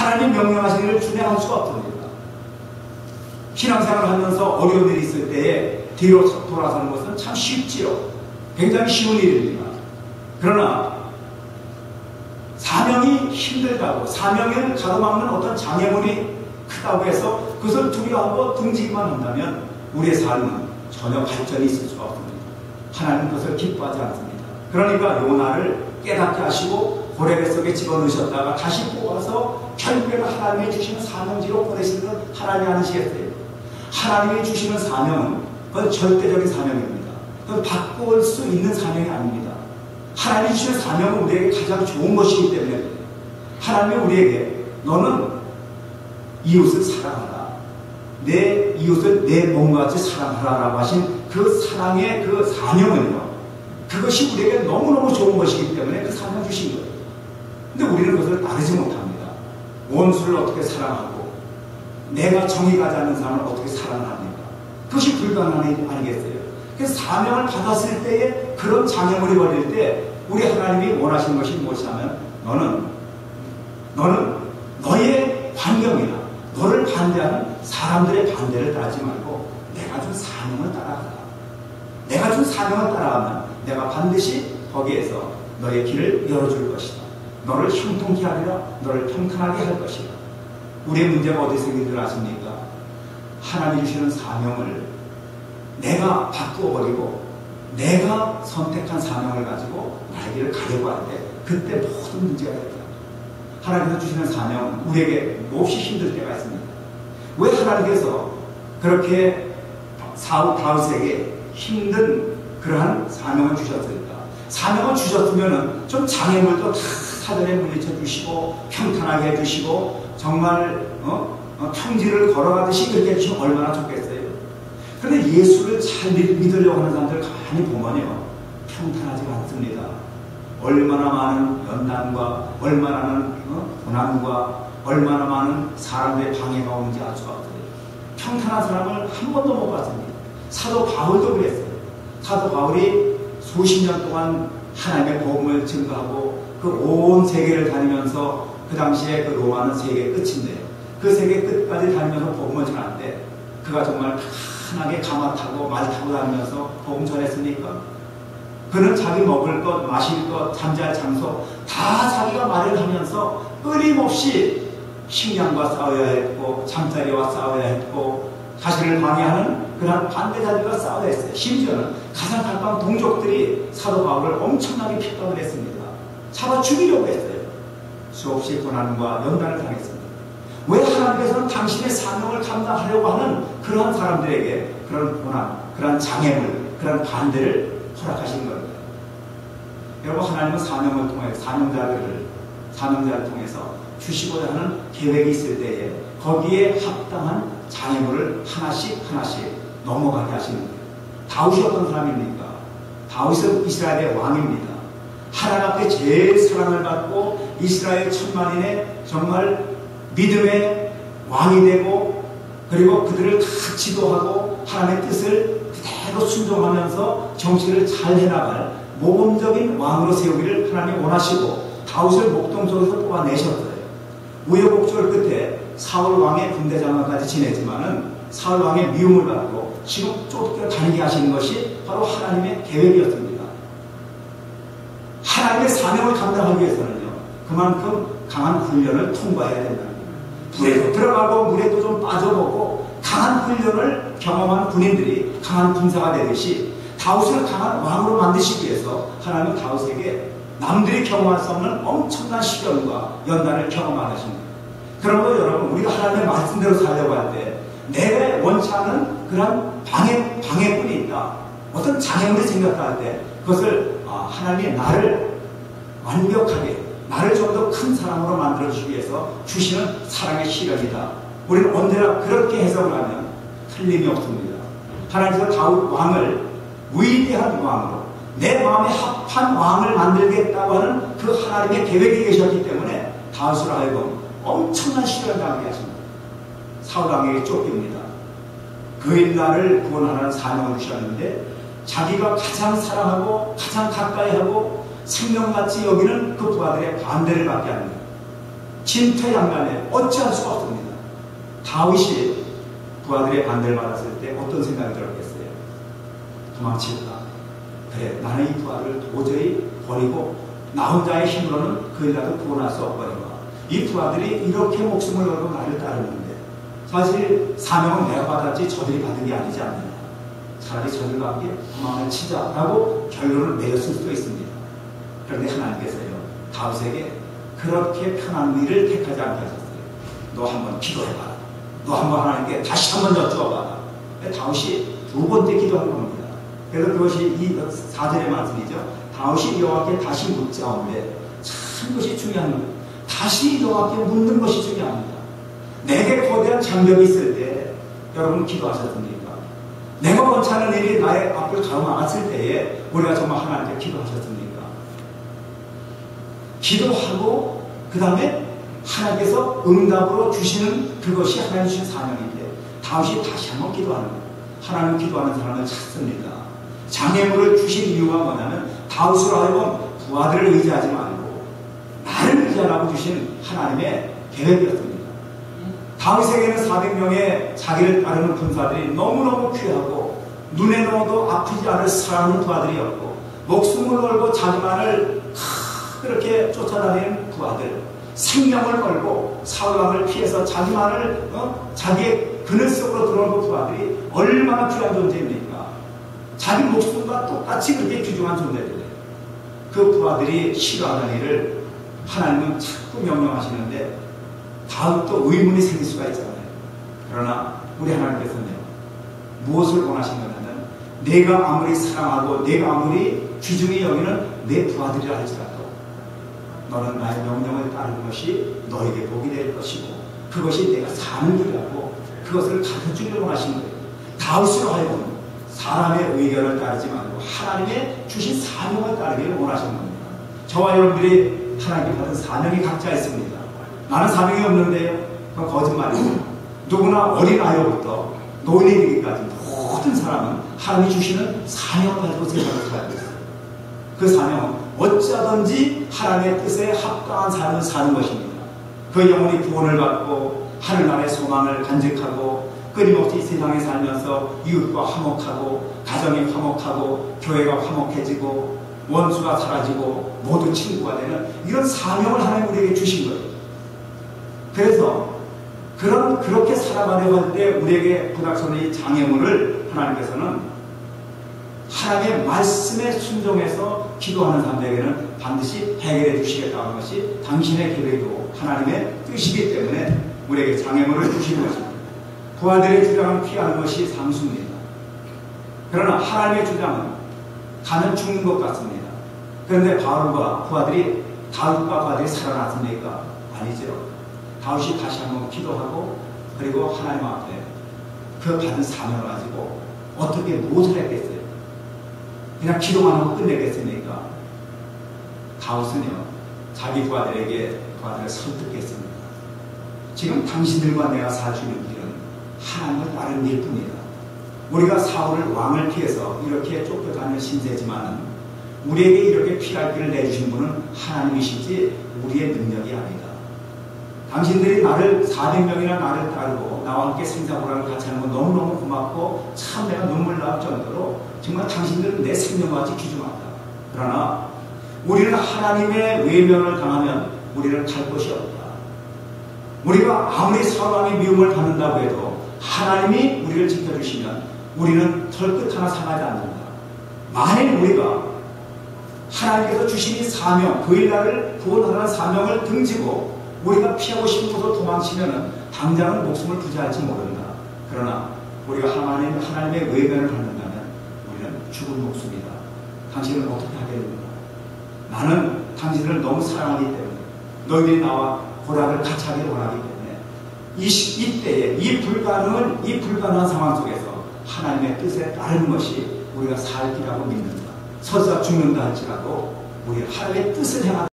하나님 명령하신 일을 준행할 수가 없습니다. 신앙생활을 하면서 어려운 일이 있을 때에 뒤로 돌아서는 것은 참 쉽지요. 굉장히 쉬운 일입니다. 그러나 사명이 힘들다고, 사명을 가로막는 어떤 장애물이 크다고 해서 그것을 두려워하고 등지기만 한다면 우리의 삶은 전혀 발전이 있을 수가 없습니다. 하나님 그것을 기뻐하지 않습니다. 그러니까 요나를 깨닫게 하시고 고래배 속에 집어넣으셨다가 다시 뽑아서 결국에는 하나님이 주시는 사명지로 보내시는 건 하나님이 아니시겠어요. 하나님이 주시는 사명은 그건 절대적인 사명입니다. 그건 바꿀 수 있는 사명이 아닙니다. 하나님이 주시는 사명은 우리에게 가장 좋은 것이기 때문에 하나님이 우리에게 너는 이웃을 사랑하라, 내 이웃을 내 몸같이 사랑하라 라고 하신 그 사랑의 그 사명은요, 그것이 우리에게 너무너무 좋은 것이기 때문에 그 사명 주신 거예요. 근데 우리는 그것을 따르지 못합니다. 원수를 어떻게 사랑하고 내가 정의 가지 않는 사람을 어떻게 사랑합니까? 그것이 불가능한 일 아니겠어요? 그래서 사명을 받았을 때에 그런 장애물이 걸릴 때 우리 하나님이 원하시는 것이 무엇이냐면 너는 너의 환경이나 너를 반대하는 사람들의 반대를 따르지 말고 내가 준 사명을 따라가라. 내가 준 사명을 따라가면 내가 반드시 거기에서 너의 길을 열어줄 것이다. 너를 형통케 하리라. 너를 평탄하게 할 것이다. 우리의 문제가 어디서 생긴 줄 아십니까? 하나님이 주시는 사명을 내가 바꾸어버리고 내가 선택한 사명을 가지고 나의 길을 가려고 할 때 그때 모든 문제가 됩니다. 하나님께서 주시는 사명은 우리에게 몹시 힘들 때가 있습니다. 왜 하나님께서 그렇게 다윗에게 힘든 그러한 사명을 주셨을까? 사명을 주셨으면 좀 장애물도 다 사전에 물리쳐 주시고 평탄하게 해주시고 정말 평지를 걸어가듯이 그렇게 해주시면 얼마나 좋겠어요. 그런데 예수를 잘 믿으려고 하는 사람들 가만히 보면요, 평탄하지가 않습니다. 얼마나 많은 연단과 얼마나 많은 고난과 얼마나 많은 사람들의 방해가 오는지 알 수가 없어요. 평탄한 사람을 한 번도 못 봤습니다. 사도 바울도 그랬어요. 사도 바울이 수십 년 동안 하나님의 복음을 증거하고 그 온 세계를 다니면서 그 당시에 그 로마는 세계의 끝인데요. 그 세계 끝까지 다니면서 복음을 전하는데 그가 정말 편하게 가마 타고 말 타고 다니면서 복음 전했습니까? 그는 자기 먹을 것, 마실 것, 잠잘 장소 다 자기가 마련하면서 끊임없이 식량과 싸워야 했고 잠자리와 싸워야 했고 자신을 방해하는 그런 반대자들과 싸워야 했어요. 심지어는 가장 가까운 동족들이 사도 바울을 엄청나게 핍박을 했습니다. 잡아 죽이려고 했어요. 수없이 고난과 연단을 당했습니다. 왜 하나님께서는 당신의 사명을 감당하려고 하는 그러한 사람들에게 그런 고난, 그런 장애물, 그런 반대를 허락하신 겁니다. 여러분, 하나님은 사명을 통해 사명자를 통해서 주시고자 하는 계획이 있을 때에 거기에 합당한 장애물을 하나씩 넘어가게 하시는 거예요. 다윗이 어떤 사람입니까? 다윗은 이스라엘의 왕입니다. 하나님 앞에 제일 사랑을 받고 이스라엘 천만인의 정말 믿음의 왕이 되고 그리고 그들을 다 지도하고 하나님의 뜻을 그대로 순종하면서 정치를 잘 해나갈 모범적인 왕으로 세우기를 하나님이 원하시고 다윗을 목동 속에서 뽑아내셨어요. 우여곡절 끝에 사울 왕의 군대 장관까지 지냈지만은 사울 왕의 미움을 받고 지금 쫓겨다니게 하시는 것이 바로 하나님의 계획이었습니다. 하나님의 사명을 감당하기 위해서는요, 그만큼 강한 훈련을 통과해야 된다. 불에도 들어가고 물에도 좀 빠져보고 강한 훈련을 경험한 군인들이 강한 군사가 되듯이 다윗을 강한 왕으로 만드시기 위해서 하나님은 다윗에게 남들이 경험할 수 없는 엄청난 시련과 연단을 경험하게 하십니다. 그러므로 여러분, 우리가 하나님의 말씀대로 살려고 할 때 내가 원치 않은 그런 방해꾼이 있다, 어떤 장애물이 생겼다 할 때 그것을 하나님이 나를 완벽하게, 나를 좀 더 큰 사람으로 만들어주기 위해서 주시는 사랑의 시련이다. 우리는 언제나 그렇게 해석을 하면 틀림이 없습니다. 하나님께서 다윗 왕을 위대한 왕으로 내 마음에 합한 왕을 만들겠다고 하는 그 하나님의 계획이 계셨기 때문에 다윗으로 하여금 엄청난 시련을 당하게 하십니다. 사울 왕에게 쫓깁니다. 그의 나를 구원하라는 사명을 주셨는데 자기가 가장 사랑하고 가장 가까이하고 생명같이 여기는 그 부하들의 반대를 받게 합니다. 진퇴양난에 어찌할 수가 없습니다. 다윗이 부하들의 반대를 받았을 때 어떤 생각이 들었겠어요? 도망칠까? 그래, 나는 이 부하들을 도저히 버리고 나 혼자의 힘으로는 그이라도 구원할 수 없거니와 이 부하들이 이렇게 목숨을 걸고 나를 따르는데 사실 사명은 내가 받았지 저들이 받은 게 아니지 않느냐. 차라리 저들과 함께 도망을 치자라고 결론을 내렸을 수도 있습니다. 그런데 하나님께서요, 다윗에게 그렇게 편한 일을 택하지 않게 하셨어요. 너 한번 기도해봐라. 너 한번 하나님께 다시 한번 여쭈어봐라. 다윗이 두 번째 기도한 겁니다. 그래서 그것이 이 4절의 말씀이죠. 다윗이 여호와께 다시 묻자오되, 참 것이 중요한 거예요. 다시 여호와께 묻는 것이 중요합니다. 내게 거대한 장벽이 있을 때 여러분 기도하셨습니까? 내가 원치 않은 일이 나의 앞을 가로막았을 때에 우리가 정말 하나님께 기도하셨습니까? 기도하고 그 다음에 하나님께서 응답으로 주시는 그것이 하나님 주신 사명인데 다윗이 다시 한번 기도하는 거예요. 하나님 기도하는 사람을 찾습니다. 장애물을 주신 이유가 뭐냐면 다윗으로 하여금 부하들을 의지하지 말고 나를 의지하라고 주신 하나님의 계획이었습니다. 다윗에게는 400명의 자기를 따르는 군사들이 너무너무 귀하고 눈에 넣어도 아프지 않을 사랑하는 부하들이었고 목숨을 걸고 자기만을 그렇게 쫓아다니는 부하들, 생명을 걸고 사울왕을 피해서 자기만을 자기의 그늘 속으로 들어온 부하들이 얼마나 귀한 존재입니까? 자기 목숨과 똑같이 그렇게 귀중한 존재들이에요. 그 부하들이 싫어하는 일을 하나님은 자꾸 명령하시는데 다음또 의문이 생길 수가 있잖아요. 그러나 우리 하나님께서는요, 무엇을 원하시냐면 내가 아무리 사랑하고 내가 아무리 귀중히 여기는 내 부하들이라 할지라도 너는 나의 명령을 따르는 것이 너에게 복이 될 것이고 그것이 내가 사는 길이라고 그것을 가르쳐주려고 원하신 거예요. 다윗으로 하여금 사람의 의견을 따르지 말고 하나님의 주신 사명을 따르기를 원하신 겁니다. 저와 여러분들이 하나님께 받은 사명이 각자 있습니다. 나는 사명이 없는데요. 그건 거짓말이에요. 누구나 어린아이부터 노인에 이르기까지 모든 사람은 하나님이 주시는 사명을 가지고 세상을 살고 있어요. 그 사명은 어찌하든지 하나님의 뜻에 합당한 삶을 사는 것입니다. 그 영혼이 구원을 받고 하늘나라의 소망을 간직하고 끊임없이 세상에 살면서 이웃과 화목하고 가정이 화목하고 교회가 화목해지고 원수가 사라지고 모두 친구가 되는 이런 사명을 하나님 우리에게 주신 거예요. 그래서 그렇게 살아가려고 할 때 우리에게 부닥쳐오는 이 장애물을 하나님께서는 하나님의 말씀에 순종해서 기도하는 사람들에게는 반드시 해결해 주시겠다는 것이 당신의 계획이고 하나님의 뜻이기 때문에 우리에게 장애물을 주시는 것입니다. 부하들의 주장은 피하는 것이 상수입니다. 그러나 하나님의 주장은 가면 죽는 것 같습니다. 그런데 바울과 부하들이 다윗과 부하들이 살아났습니까? 아니죠. 다윗이 다시 한번 기도하고 그리고 하나님 앞에 그 받은 사명을 가지고 어떻게 무엇을 했겠어요? 그냥 기도만 하고 끝내겠습니까? 다윗은요, 자기 부하들에게 부하들을 설득했습니다. 지금 당신들과 내가 살 수 있는 길은 하나님을 따르는 일뿐이다. 우리가 사울을 왕을 피해서 이렇게 쫓겨다니는 신세지만은 우리에게 이렇게 피할 길을 내주신 분은 하나님이시지 우리의 능력이 아니다. 당신들이 나를 400명이나 나를 따르고 나와 함께 생사고라를 같이 하는 건 너무너무 고맙고 참 내가 눈물 날 정도로 정말 당신들은 내 생명과 같이 귀중하다. 그러나 우리는 하나님의 외면을 당하면 우리는 갈 곳이 없다. 우리가 아무리 사울왕의 미움을 받는다고 해도 하나님이 우리를 지켜주시면 우리는 털끝 하나 상하지 않는다. 만일 우리가 하나님께서 주신 이 사명, 그일날을 구원하라는 사명을 등지고 우리가 피하고 싶은 곳으로 도망치면 당장은 목숨을 부지할지 모른다. 그러나 우리가 하나님의 외면을 받는다면 우리는 죽은 목숨이다. 당신은 어떻게 하겠는가? 나는 당신을 너무 사랑하기 때문에 너희들이 나와 고락을 같이 하기를 원하기 때문에 이때에 이 불가능한 상황 속에서 하나님의 뜻에 따르는 것이 우리가 살 길이라고 믿는다. 설사 죽는다 할지라도 우리 하나님의 뜻을 향한